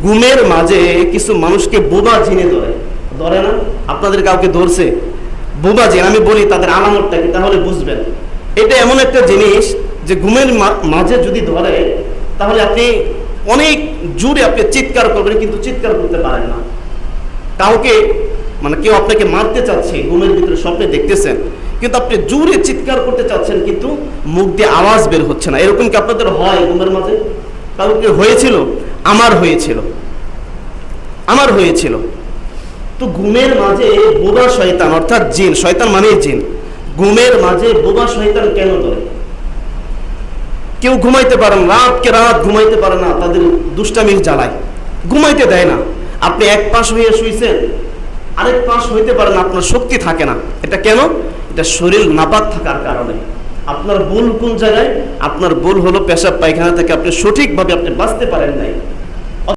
ঘুমের মাঝে কিছু মানুষকে বোবা জিনে ধরে, ধরে না? আপনাদের কাউকে ধরছে বোবা জিন? আমি বলি তাদের আলামতটা কি, তাহলে বুঝবেন। এটা এমন একটা জিনিস যে ঘুমের মাঝে যদি ধরে তাহলে আপনি অনেক জোরে আপনি চিৎকার করবেন, কিন্তু চিৎকার করতে পারেন না। কাউকে মানে কেউ আপনাকে মারতে চাচ্ছে, ঘুমের ভিতরে স্বপ্নে দেখতেছেন, কিন্তু আপনি জোরে চিৎকার করতে চাচ্ছেন কিন্তু মুখ দিয়ে আওয়াজ বের হচ্ছে না। এরকম কি আপনাদের হয় ঘুমের মাঝে? কাউকে হয়েছিল? আমার হয়েছিল। তো ঘুমের মাঝে বোবা শয়তান, অর্থাৎ জিন, শয়তান মানেই জিন, ঘুমের মাঝে বোবা শয়তান কেন ধরে? কেউ ঘুমাইতে পারে না, রাতকে রাত ঘুমাইতে পারে না, তাদের দুষ্টামির জ্বালায় ঘুমাইতে দেয় না। আপনি এক পাশ হয়ে শুইছেন, আরেক পাশ হইতে পারে না, আপনার শক্তি থাকে না। এটা কেন? এটা শরীর নাপাক থাকার কারণে। আপনার ভুল কোন জায়গায়? আপনার ভুল হলো পেশাব পায়খানা থেকে আপনি সঠিকভাবে আপনি বাঁচতে পারেন নাই।